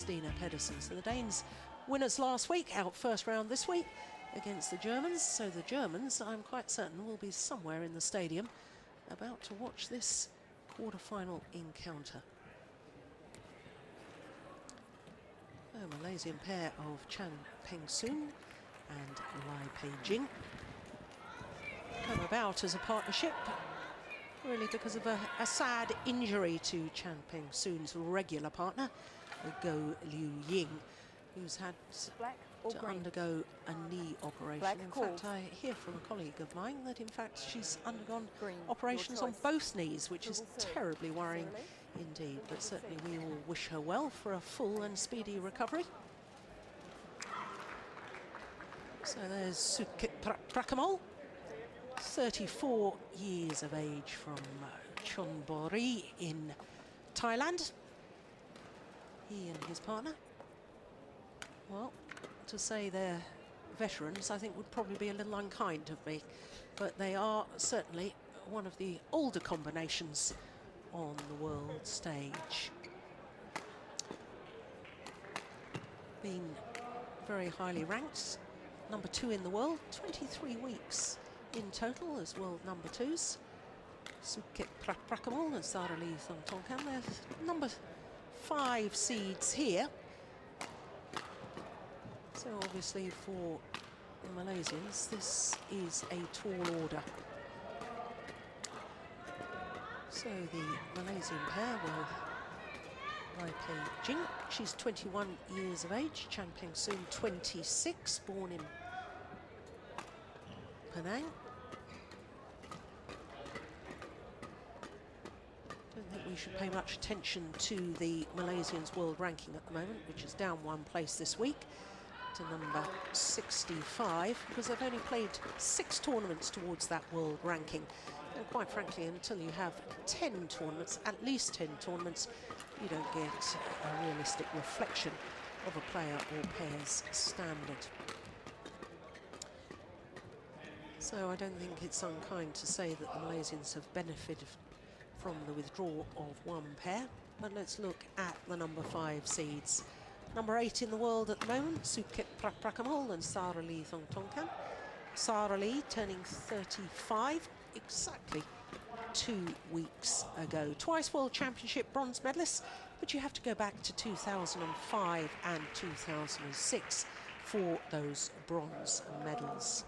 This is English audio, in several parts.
Stina Pedersen. So the Danes winners last week, out first round this week against the Germans. So the Germans, I'm quite certain, will be somewhere in the stadium about to watch this quarter-final encounter. A Malaysian pair of Peng and Pei Jing come about as a partnership, really because of a sad injury to Peng Soon's regular partner, Go Liu Ying, who's had to undergo a knee operation. In fact, I hear from a colleague of mine that in fact she's undergone operations on both knees, which is terribly worrying indeed, but certainly we all wish her well for a full and speedy recovery. So there's Sudket Prakamol, 34 years of age, from Chonburi in Thailand. He and his partner, well, to say they're veterans I think would probably be a little unkind of me, but they are certainly one of the older combinations on the world stage. Been very highly ranked, number 2 in the world, 23 weeks in total as world number 2s. Sudket Prakamol and Saralee Thongthongkam, they're number 5 seeds here. So obviously for the Malaysians, this is a tall order. So the Malaysian pair will Pei Jing, she's 21 years of age, Peng Soon 26, born in Penang. Don't think we should pay much attention to the Malaysians' world ranking at the moment, which is down 1 place this week to number 65, because they've only played 6 tournaments towards that world ranking. And quite frankly, until you have 10 tournaments, at least 10 tournaments, you don't get a realistic reflection of a player or pair's standard. So I don't think it's unkind to say that the Malaysians have benefited from the withdrawal of 1 pair. But let's look at the number 5 seeds. Number 8 in the world at the moment, Sudket Prakamol and Saralee Thongthongkam. Saralee turning 35 exactly 2 weeks ago. Twice World Championship bronze medalist, but you have to go back to 2005 and 2006 for those bronze medals.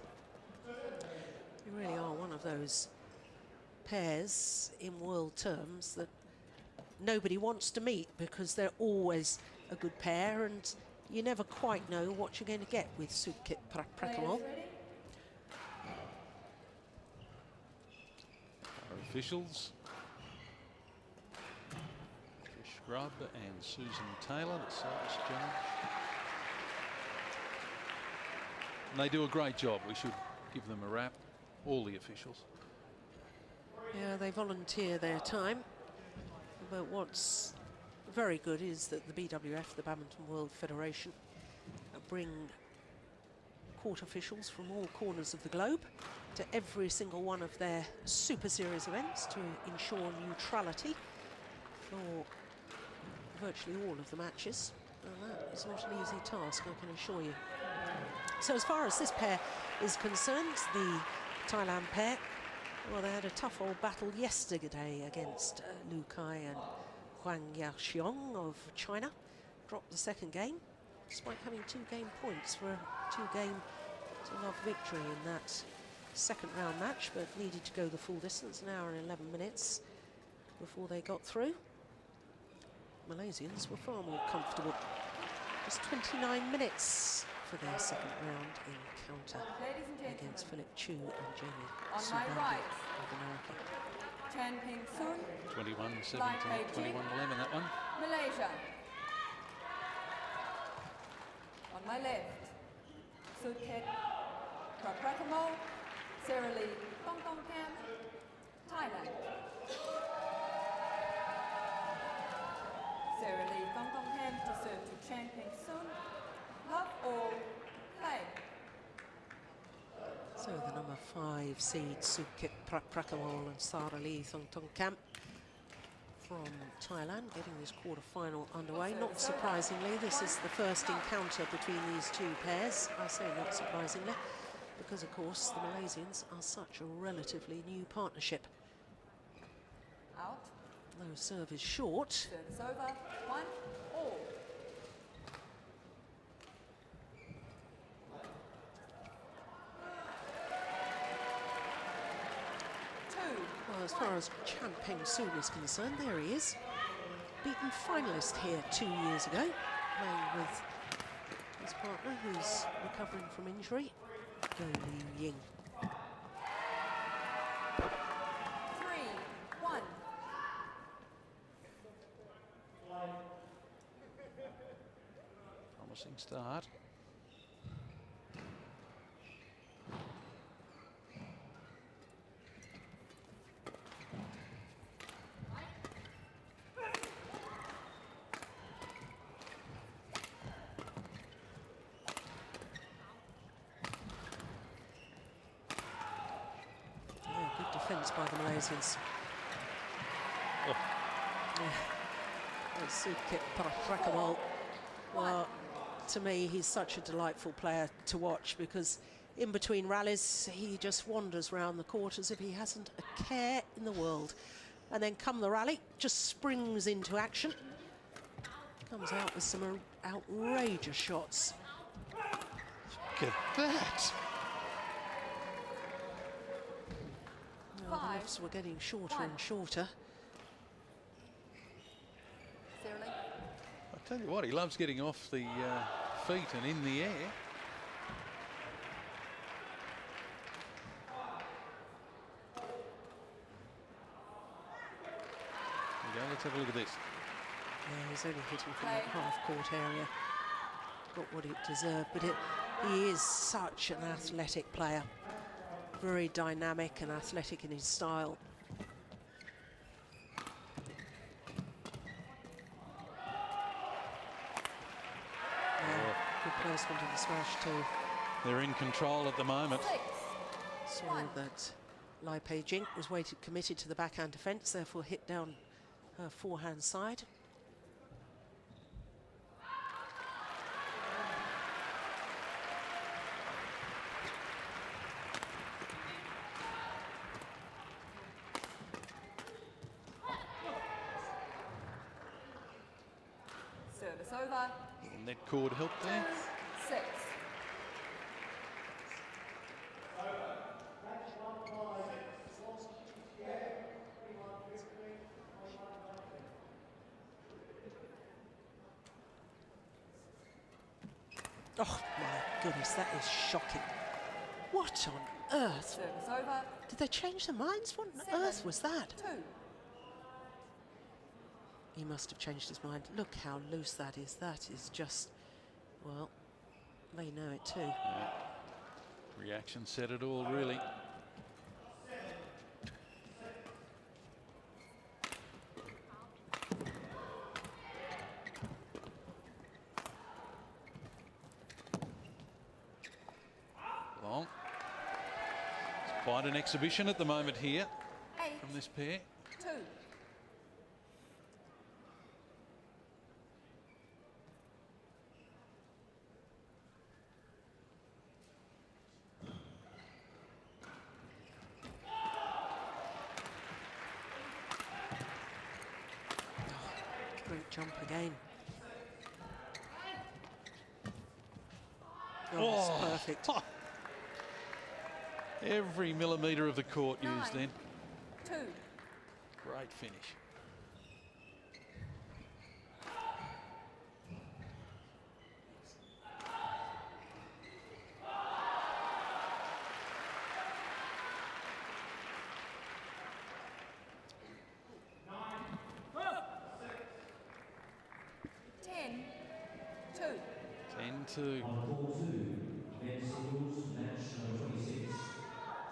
You really are one of those pairs in world terms that nobody wants to meet, because they're always a good pair and you never quite know what you're going to get with Sudket Prakamol. Our officials, Trish Grubb and Susan Taylor, the service judge. And they do a great job. We should give them a rap, all the officials. Yeah, they volunteer their time. But what's very good is that the BWF, the Badminton World Federation, bring court officials from all corners of the globe to every single one of their Super Series events to ensure neutrality for virtually all of the matches. And that is not an easy task, I can assure you. So as far as this pair is concerned, the Thailand pair, well, they had a tough old battle yesterday against Lu Kai and Huang Yaxiong of China. Dropped the second game, despite having 2 game points for a 2-game to love victory in that second round match, but needed to go the full distance, an hour and 11 minutes before they got through. Malaysians were far more comfortable. Just 29 minutes for their second round encounter against Philip Chu and Jamie Subandi of America. Peng Soon, 21-17, 21-11 that one. Malaysia. On my left, Sudket Prakamol, Saralee Thongthongkam, Thailand. Saralee Thongthongkam to serve to Peng Soon. Love all, play. So the number 5 seed Sudket Prakamol and Saralee Thongthongkam from Thailand, getting this quarter-final underway. Not surprisingly, this is the first encounter between these two pairs. I say not surprisingly, because of course the Malaysians are such a relatively new partnership. Out. Though serve is short. Service over. 1 all. Well, as far as Peng is concerned, there he is. Beaten finalist here 2 years ago, playing with his partner who's recovering from injury, Liu Ying. 3-1. Promising start. Defence by the Malaysians. Oh. Yeah. Sudket Prakamol. Well, to me, he's such a delightful player to watch because in between rallies, he just wanders around the court as if he hasn't a care in the world. And then come the rally, just springs into action. Comes out with some outrageous shots. Look at that. Well, the lifts were getting shorter and shorter. Saralee. I tell you what, he loves getting off the feet and in the air. There we go, let's have a look at this. Yeah, he's only hitting from the half-court area. Got what it deserved, but he is such an athletic player. Very dynamic and athletic in his style. Yeah, good placement of the smash too. They're in control at the moment. Saw that Pei Jing was committed to the backhand defence, therefore hit down her forehand side. Service over. Little net cord help there. 6. Oh my goodness, that is shocking. What on earth? Service over. Did they change their minds? What on earth was that? 2. He must have changed his mind. Look how loose that is. That is just, well, they know it too. Yeah. Reaction said it all, really. Long. It's quite an exhibition at the moment here 8. from this pair. 2. Great jump again. Oh, Oh. it's perfect. Every millimetre of the court used then. 2. Great finish. Two. Men's singles match number 26,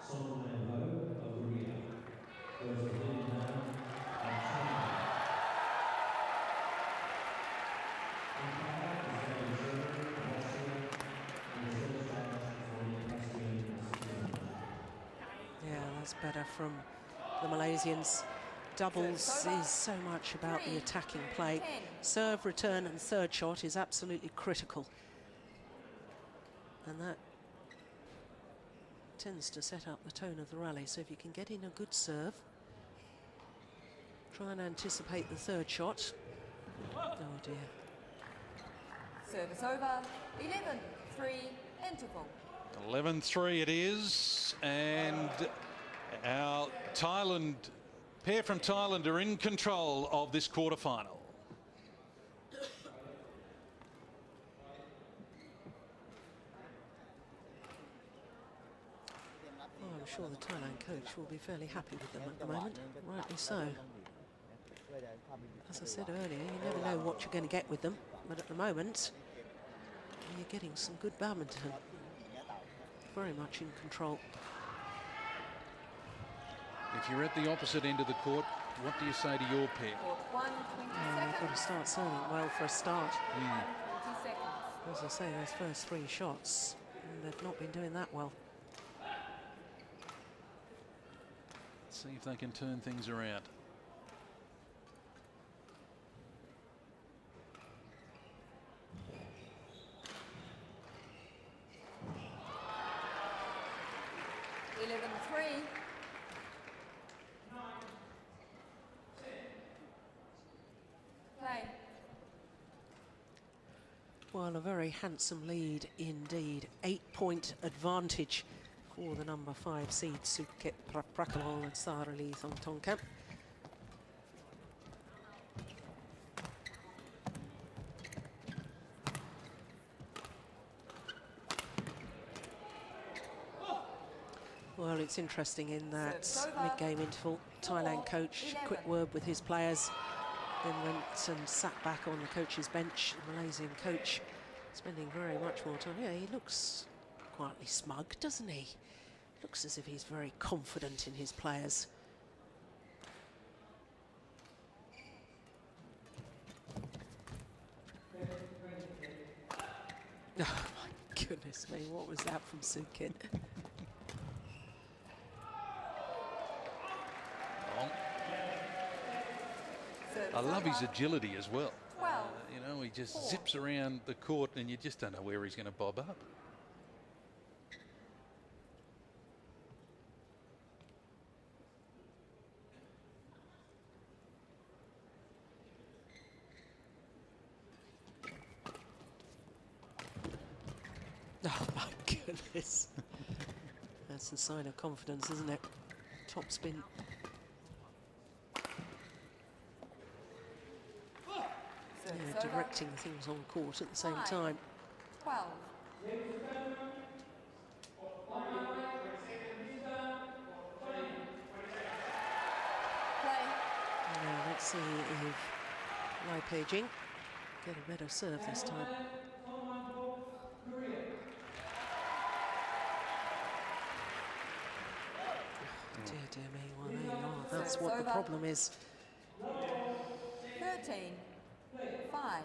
Song and Ho of Korea versus Vietnam and China. Yeah, that's better from the Malaysians. doubles is so much about the attacking play. Serve, return and third shot is absolutely critical. And that tends to set up the tone of the rally. So if you can get in a good serve, try and anticipate the third shot. Oh dear. Service over, 11-3, interval. 11-3 it is, and our Thailand pair from Thailand are in control of this quarterfinal. I'm sure the Thailand coach will be fairly happy with them at the moment, rightly so. As I said earlier, you never know what you're going to get with them, but at the moment, you're getting some good badminton. Very much in control. If you're at the opposite end of the court, what do you say to your pair? They've got to start serving well for a start. 20 seconds. As I say, those first three shots, they've not been doing that well. See if they can turn things around. Well, a very handsome lead indeed. 8-point advantage for the number 5 seed Sudket Prakamol and Saralee Thongthongkamp. Well, it's interesting in that mid-game interval, Thailand coach, quick word with his players, then went and sat back on the coach's bench. The Malaysian coach spending very much more time. Yeah, he looks quietly smug, doesn't he? Looks as if he's very confident in his players. Oh my goodness me, what was that from Sudket? I love his agility as well. 12. You know, he just zips around the court and you just don't know where he's going to bob up. Oh my goodness. That's a sign of confidence, isn't it? Top spin. Yeah, directing things on court at the same time. 12. Now let's see if Pei Jing get a better serve this time. Dear, dear me, well there you are. That's what the problem is. 13. 5.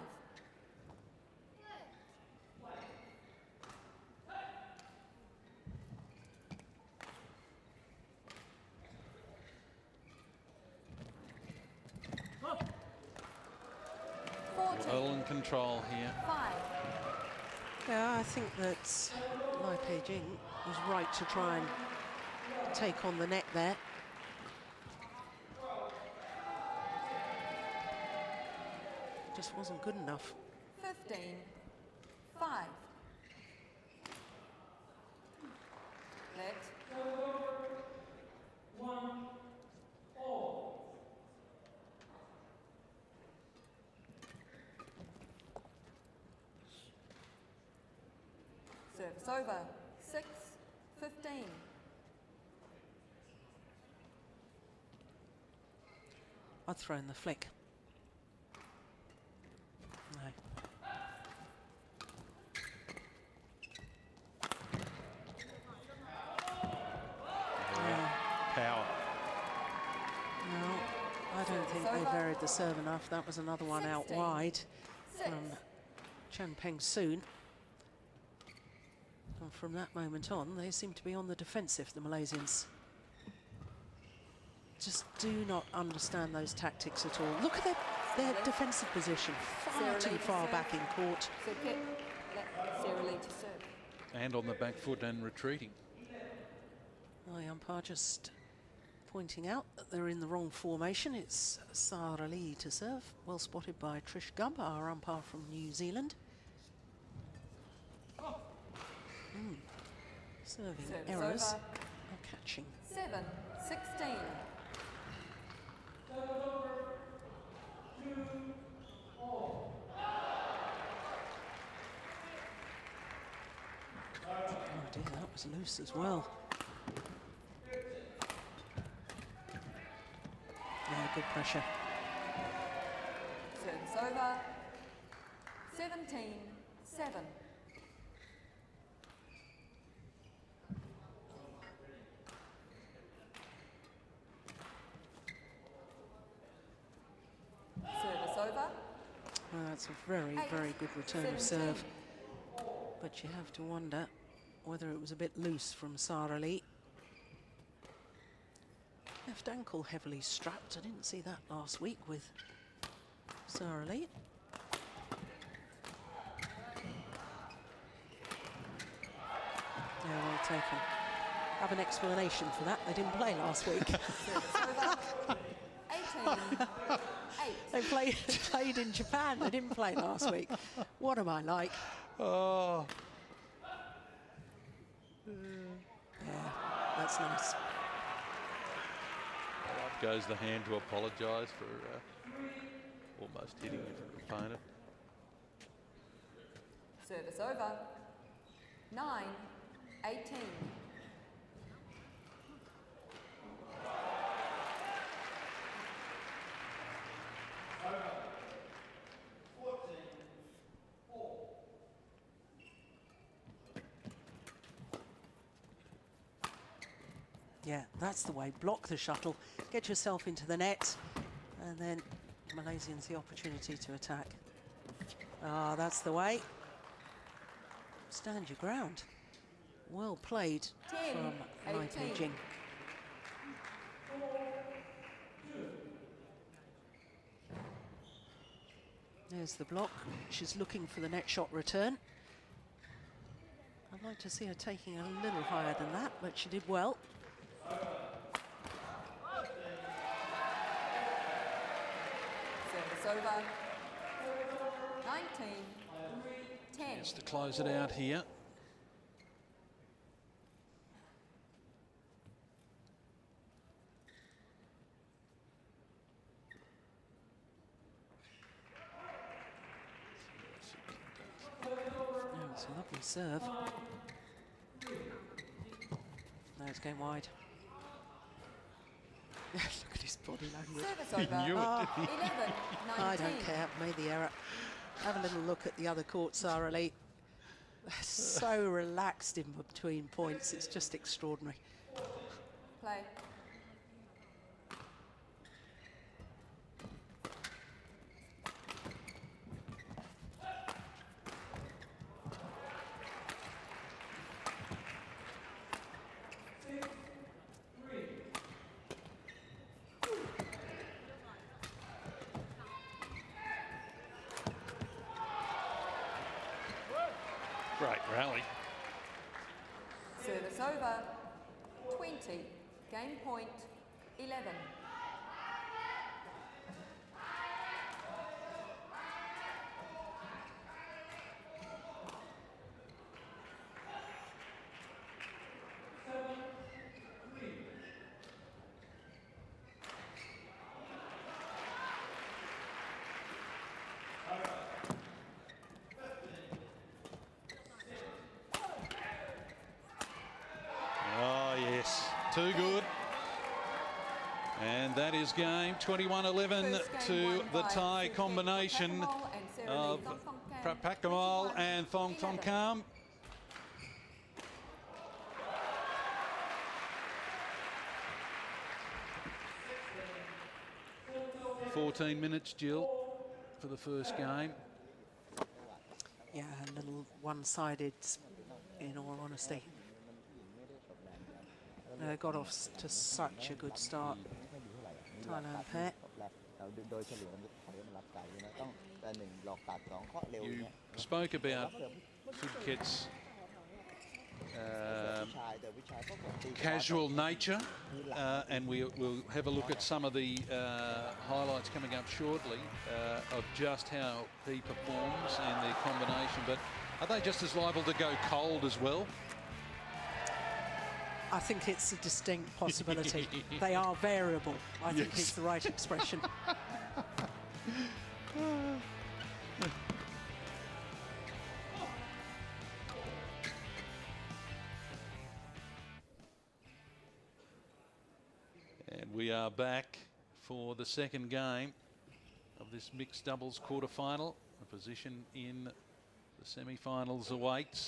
Well in control here. 5. Yeah, I think that Pei Jing was right to try and take on the net there. Just wasn't good enough. 15. 5. Let. Service over. 6. 15. I'd thrown the flick. No. Power. No, I don't think they varied the serve enough. That was another one out 16. wide 6. from Peng soon. And from that moment on, they seem to be on the defensive, the Malaysians. just do not understand those tactics at all. Look at their defensive position, far too far back in court. Sudket, Saralee to serve. And on the back foot and retreating. The umpire just pointing out that they're in the wrong formation. It's Saralee to serve. Well spotted by Trish Gubb, our umpire from New Zealand. Serving Service errors over. or catching. 7-16. Oh dear, that was loose as well. Yeah, good pressure. Service over. 17-7. Service over. Well, that's a very, very good return of 17. serve. But you have to wonder whether it was a bit loose from Saralee. Left ankle heavily strapped. I didn't see that last week with Saralee. Yeah, well taken. Have an explanation for that. They didn't play last week. Service over. 18-8. They played in Japan. They didn't play last week. What am I like? Oh. Yeah, that's nice. Up goes the hand to apologise for almost hitting your opponent. Service over. 9-18. Yeah, that's the way. Block the shuttle, get yourself into the net, and then Malaysians the opportunity to attack. Ah, that's the way. Stand your ground. Well played 10, from Pei 18. Jing. There's the block. She's looking for the net shot return. I'd like to see her taking a little higher than that, but she did well. Service over. 19-10. Just to close it out here. It's a lovely serve. No, it's going wide. Look at his body language. Service over. knew it, didn't 11-19. I don't care. Made the error. Have a little look at the other court, Saralee. So relaxed in between points. It's just extraordinary. Play. Great rally. Service over. 20. Game point. 11. Oh, yes. Too good. And that is game 21-11 to the tie combination of Prapakamal and Thong Thong Kam. 14 minutes, Jill, for the first game. Yeah, a little one-sided, in all honesty. They got off to such a good start. หลอกตัด Thailand pair. จบแล้วเราโดยเฉลี่ยเขาเรียกมันรับไก่นะต้องแต่หนึ่งหลอกตัดสองเคาะเร็ว You เนี่ย spoke แต่ about ว่าเสือ Sudket's ผู้ชายแต่ผู้ชายก็กดตี casual nature, and we'll have a look at some of the highlights coming up shortly of just how he performs and their combination. But are they just as liable to go cold as well? I think it's a distinct possibility. They are variable. I think Yes. it's the right expression. And we are back for the second game of this mixed doubles quarter-final. A position in the semi-finals awaits.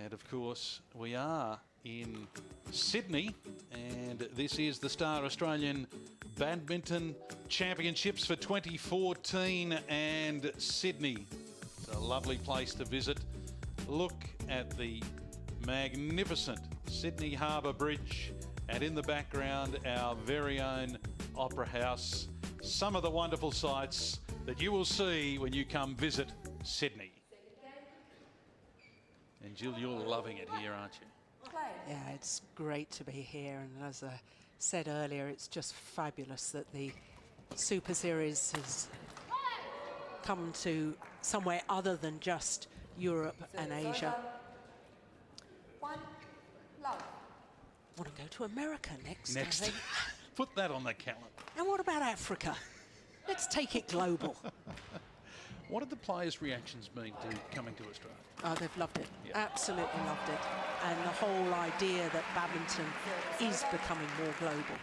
And of course, we are in Sydney, and this is the Star Australian Badminton Championships for 2014 and Sydney. It's a lovely place to visit. Look at the magnificent Sydney Harbour Bridge, and in the background, our very own Opera House. Some of the wonderful sights that you will see when you come visit Sydney. And Jill, you're loving it here, aren't you? Play. Yeah, it's great to be here, and as I said earlier, it's just fabulous that the Super Series has come to somewhere other than just Europe and Asia. 1 love. Want to go to America next, Next. I think. Put that on the calendar. And what about Africa? Let's take it global. What have the players' reactions been to coming to Australia? Oh, they've loved it. Yeah. Absolutely loved it. And the whole idea that badminton is becoming more global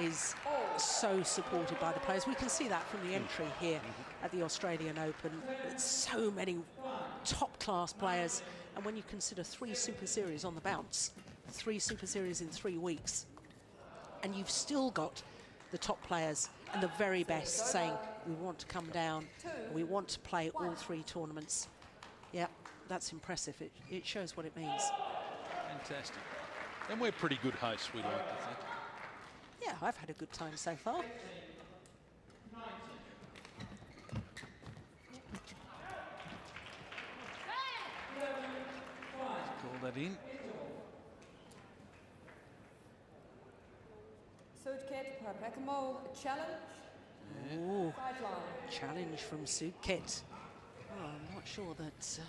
is so supported by the players. We can see that from the entry here at the Australian Open. There's so many top-class players. And when you consider 3 Super Series on the bounce, 3 Super Series in 3 weeks, and you've still got the top players and the very best saying, we want to come down, we want to play all 3 tournaments. Yeah, that's impressive. It shows what it means. Fantastic. And we're pretty good hosts, we like to think. Yeah, I've had a good time so far. Call that in. Sudket Perpetual challenge. Ooh, Sideline. challenge from Sudket. Oh, I'm not sure that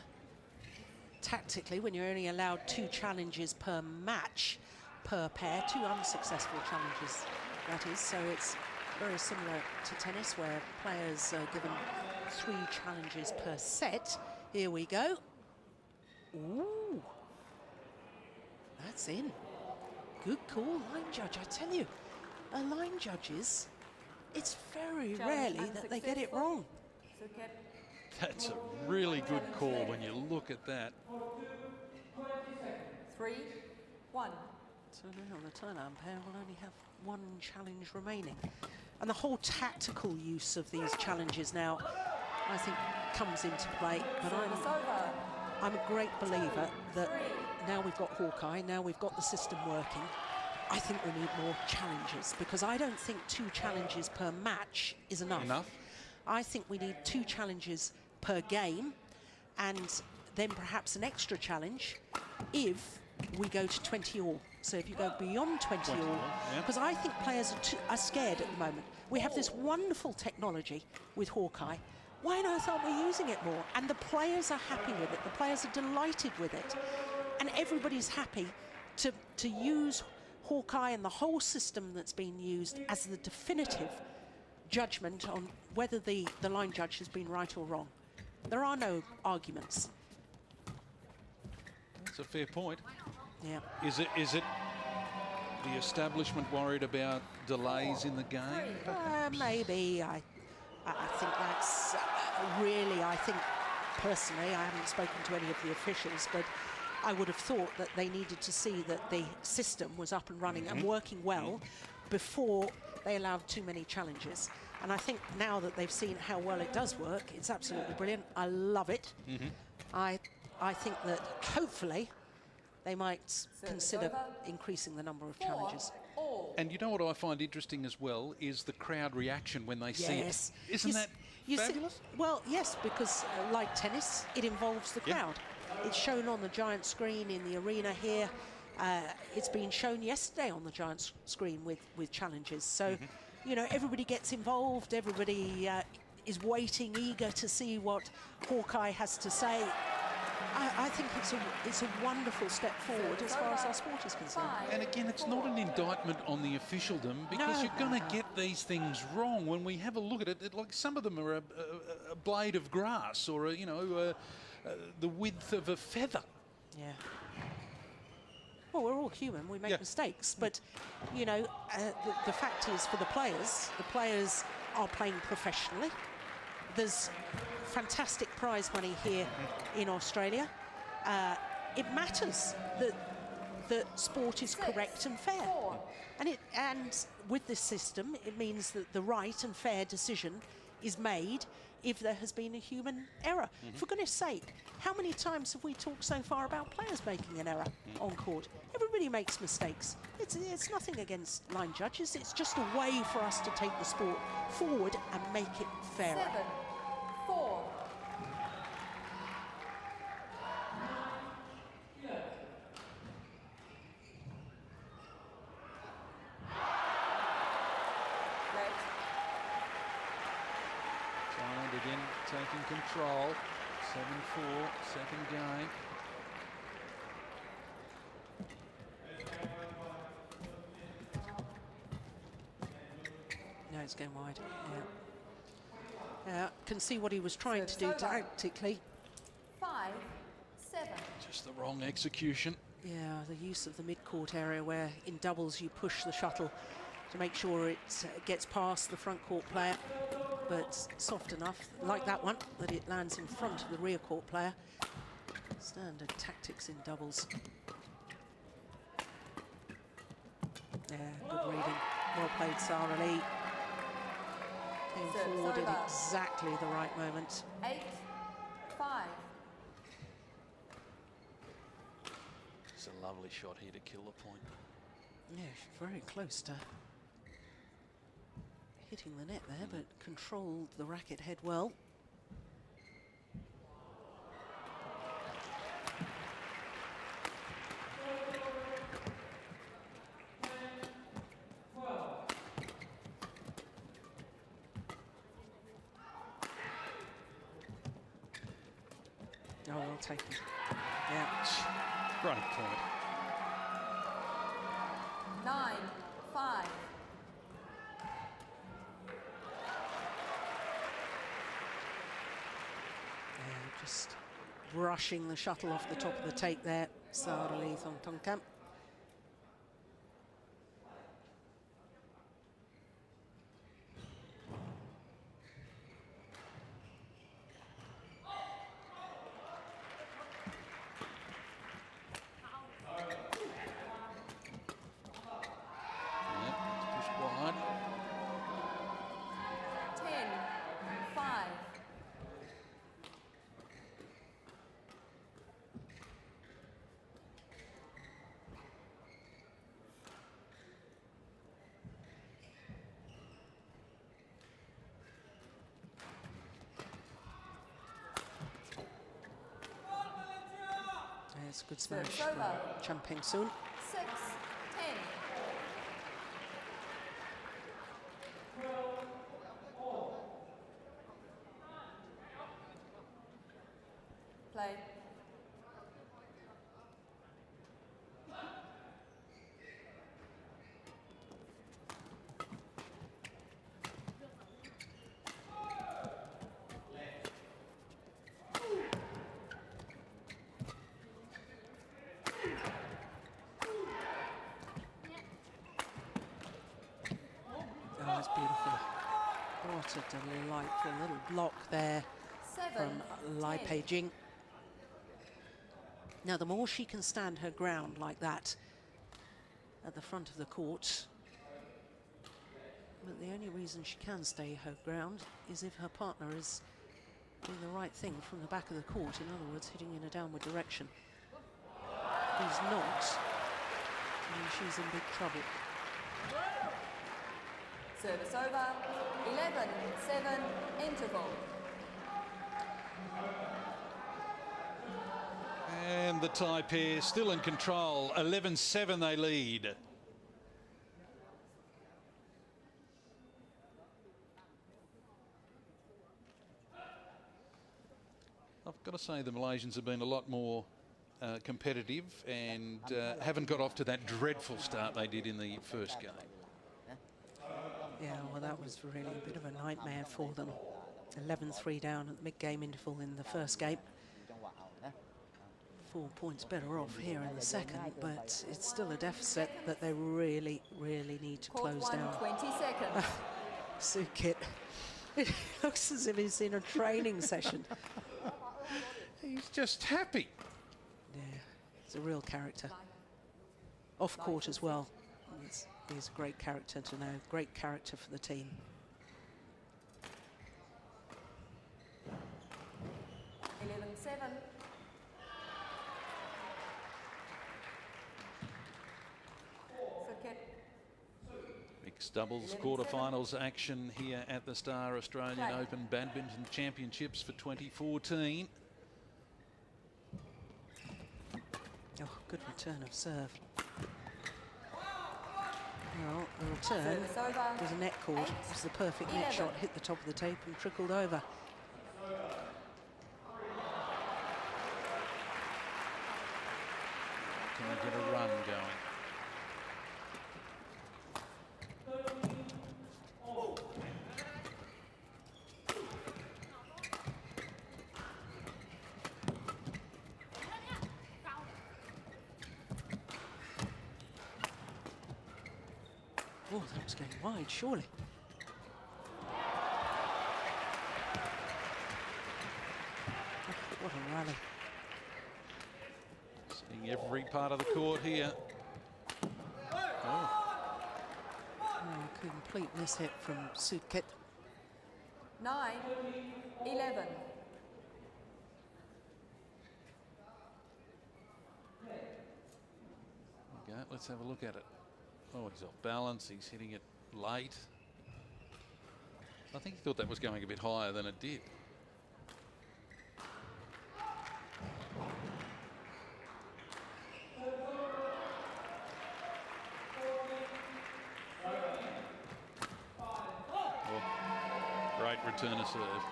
tactically, when you're only allowed 2 challenges per match, per pair, 2 unsuccessful challenges, that is. So it's very similar to tennis, where players are given 3 challenges per set. Here we go. Ooh, that's in. Good call, line judge. I tell you, line judges, it's very rarely that they get it wrong. Sudket. That's a really good call when you look at that. 3, 1. So now the Thailand pair will only have 1 challenge remaining. And the whole tactical use of these challenges now, I think, comes into play. But Service over. I'm a great believer that now we've got Hawkeye, now we've got the system working, I think we need more challenges, because I don't think 2 challenges per match is enough. I think we need 2 challenges per game, and then perhaps an extra challenge if we go to 20 all. So if you go beyond 20 all, because I think players are scared at the moment. We have this wonderful technology with Hawkeye. Why on earth aren't we using it more? And the players are happy with it. The players are delighted with it. And everybody's happy to use Hawkeye and the whole system that's been used as the definitive judgment on whether the line judge has been right or wrong. There are no arguments. That's a fair point. Yeah. Is it the establishment worried about delays in the game? Maybe. I think that's really, I think personally, I haven't spoken to any of the officials, but I would have thought that they needed to see that the system was up and running and working well before they allowed too many challenges. And I think now that they've seen how well it does work, it's absolutely brilliant. I love it. I think that hopefully they might consider increasing the number of challenges. And you know what I find interesting as well is the crowd reaction when they see it. Isn't that fabulous? Well, yes, because like tennis, it involves the crowd. It's shown on the giant screen in the arena here. It's been shown yesterday on the giant screen with challenges. So, you know, everybody gets involved. Everybody is waiting, eager to see what Hawkeye has to say. I think it's a wonderful step forward as far as our sport is concerned. And again, it's not an indictment on the officialdom, because you're going to get these things wrong. When we have a look at it, like some of them are a blade of grass, or the width of a feather. Yeah. Well, we're all human. We make mistakes, but you know, the fact is, for the players are playing professionally. There's fantastic prize money here in Australia. It matters that sport is correct and fair, and with this system, it means that the right and fair decision is made if there has been a human error. For goodness sake, how many times have we talked so far about players making an error on court? Everybody makes mistakes. It's nothing against line judges. It's just a way for us to take the sport forward and make it fairer. 7-4. Thailand again taking control. 7-4, second game. No, it's going wide. Can see what he was trying to do tactically. 5-7. Just the wrong execution. Yeah, the use of the mid-court area, where in doubles you push the shuttle to make sure it gets past the front court player, but soft enough, like that one, that it lands in front of the rear court player. Standard tactics in doubles. Yeah, good reading. Well played, Saralee. Came forward at exactly the right moment. 8-5. It's a lovely shot here to kill the point. Yeah, she's very close to hitting the net there, but controlled the racket head well. Oh, well taken. Yeah. Great point. 9-5. Just brushing the shuttle off the top of the take there, Saralee Thongthongkamp. Push wide. 10-5. It's a good smash from Peng. 6-10. Play. Oh, that's beautiful. What a delightful little block there from Pei Jing. Now, the more she can stand her ground like that at the front of the court, but the only reason she can stay her ground is if her partner is doing the right thing from the back of the court, in other words, hitting in a downward direction. he's not, and she's in big trouble. Service over. 11-7 interval. And the Thai pair still in control. 11-7 they lead. I've got to say the Malaysians have been a lot more competitive and haven't got off to that dreadful start they did in the first game. Yeah, well, that was really a bit of a nightmare for them. 11-3 down at the mid-game interval in the first game. 4 points better off here in the second, but it's still a deficit that they really, really need to Court close 1, down. 20 seconds. Sudket, it looks as if he's in a training session. He's just happy. Yeah, he's a real character. Off court as well. He's a great character to know, great character for the team. Mixed doubles quarterfinals action here at the Star Australian Open Badminton Championships for 2014. Oh, good return of serve. Well, the return was a net cord. It was the perfect net shot, hit the top of the tape and trickled over. Can they get a run going? Oh, that was going wide, surely. Oh, what a rally. Seeing every part of the court here. Oh. Oh, complete mishit from Sudket. 9-11. Okay, let's have a look at it. Oh, he's off balance. He's hitting it late. I think he thought that was going a bit higher than it did. Oh, great return of serve.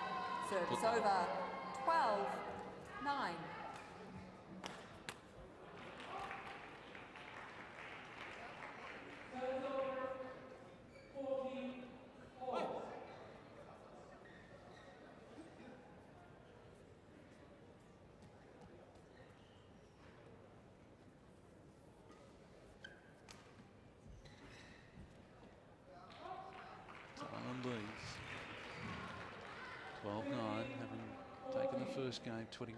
Service over. 12-9. Leads 12-9, having taken the first game 21-8.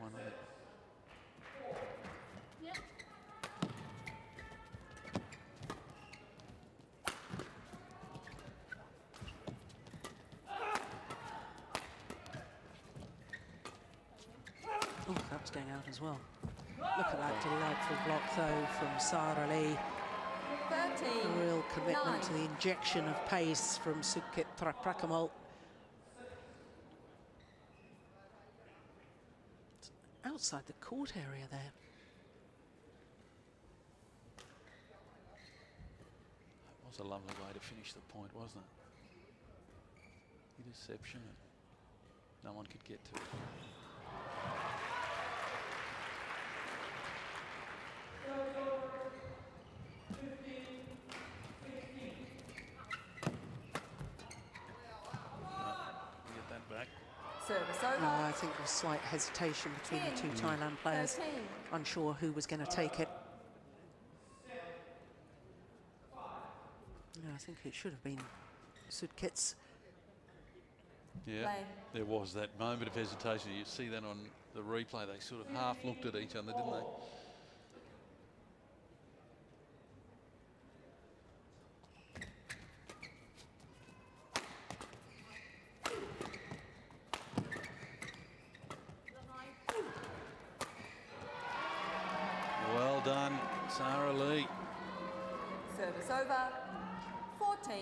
Oh, that was going out as well. Look at that delightful block, though, from Saralee. 13, A real commitment 9. to the injection of pace from Sudket Prakamal. Outside the court area there. That was a lovely way to finish the point, wasn't it? Interception. No one could get to it. Get that back. Service over. I think there was slight hesitation between the two Thailand players. 13. Unsure who was going to take it. No, I think it should have been Sudket's. Yeah, Play. there was that moment of hesitation. You see that on the replay. They sort of half looked at each other, didn't they? Well done Saralee. Service over. 14-10.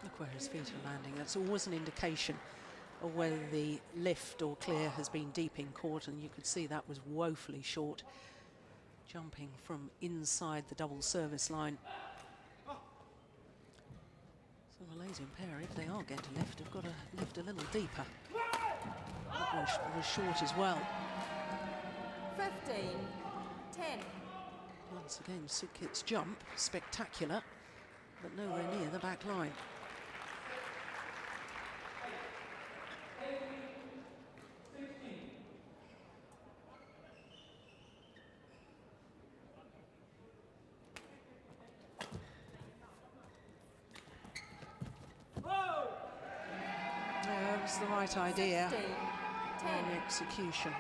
Look where his feet are landing. That's always an indication of whether the lift or clear has been deep in court, and you could see that was woefully short, jumping from inside the double service line. So Malaysian pair, if they are going to lift, have got to lift a little deeper. That was short as well. 15-10. Once again, Sudket's jump, spectacular, but nowhere near the back line. That was the right idea. 16-10. And execution.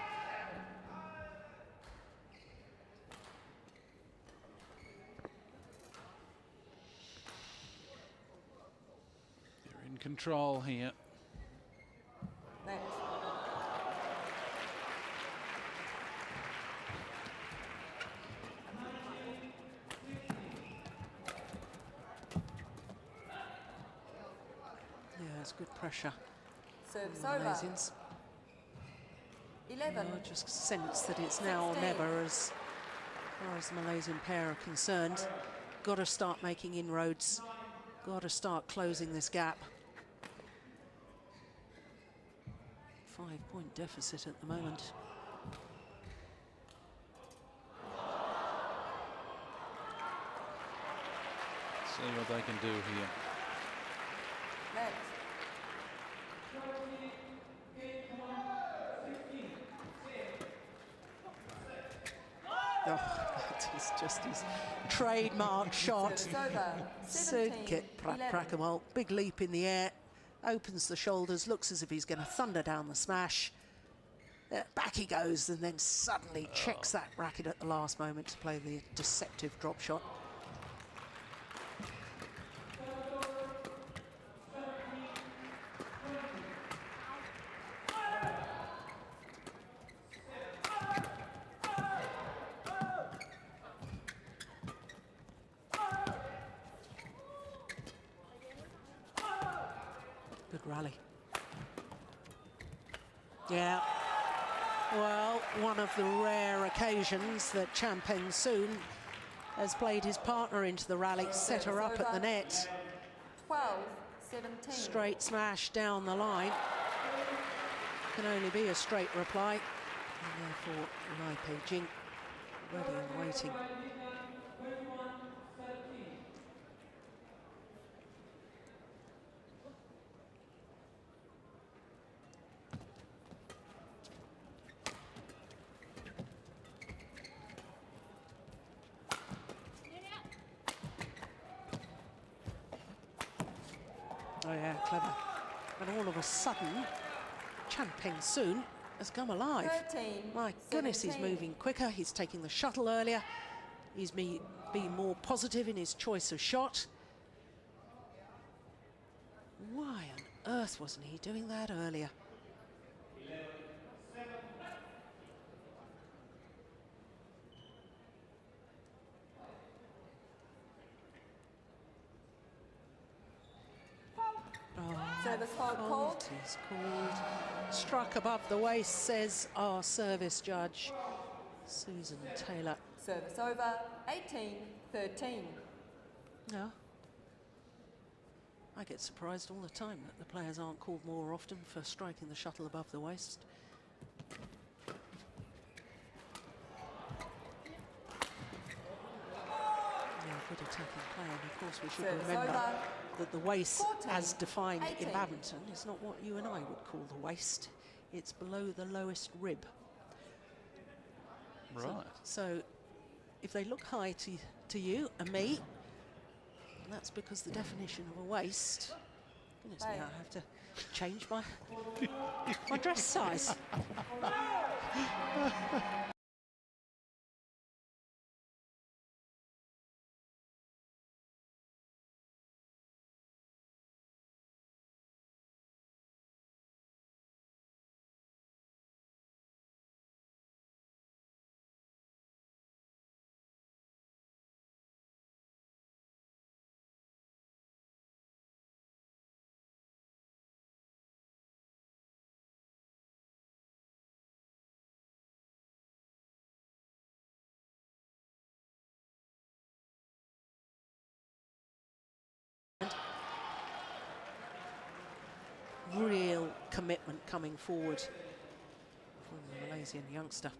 They're in control here. Net. Yeah, it's good pressure. Service The over. Malaysians. 11. I just sense that it's now or 16. never as far as the Malaysian pair are concerned. Got to start making inroads. Got to start closing this gap. 5-point deficit at the moment. See what they can do here. Net. Oh, that is just his trademark shot. Service over. Sudket 17-11. Prakamol, big leap in the air, opens the shoulders, looks as if he's going to thunder down the smash. Back he goes, and then suddenly checks that racket at the last moment to play the deceptive drop shot. Good rally. Yeah. Well, one of the rare occasions that Peng has played his partner into the rally, set her up at the net. 12-17. Straight smash down the line. Can only be a straight reply. And therefore, Pei Jing ready and waiting. Oh yeah, clever. And all of a sudden, Peng has come alive. 13, My goodness, he's 17. moving quicker. He's taking the shuttle earlier. He's being more positive in his choice of shot. Why on earth wasn't he doing that earlier? Service hold called. Is called. Struck above the waist, says our service judge, Susan Taylor. Service over. 18-13. No. I get surprised all the time that the players aren't called more often for striking the shuttle above the waist. Yeah, good attacking play, and of course we should Service remember over. that the waist, 14, as defined in 18. badminton, is not what you and I would call the waist. It's below the lowest rib. Right. So if they look high to you and me, that's because the definition of a waist. Goodness me, I have to change my dress size. real commitment coming forward from the Malaysian youngster.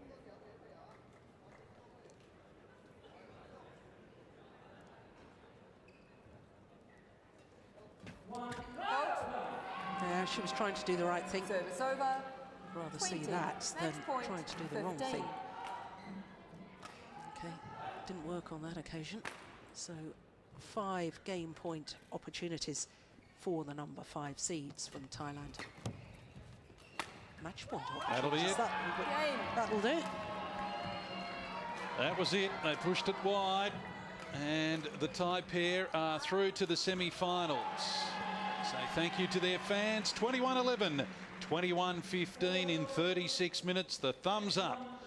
Yeah, she was trying to do the right thing. Service over. Rather 20. see that than Next point, trying to do the wrong 15. thing. Okay, didn't work on that occasion. So 5 game point opportunities for the number 5 seeds from Thailand. Match point That'll be opportunities. it. That'll do. That was it. They pushed it wide, and the Thai pair are through to the semi-finals. Say thank you to their fans. 21-11, 21-15 in 36 minutes. The thumbs up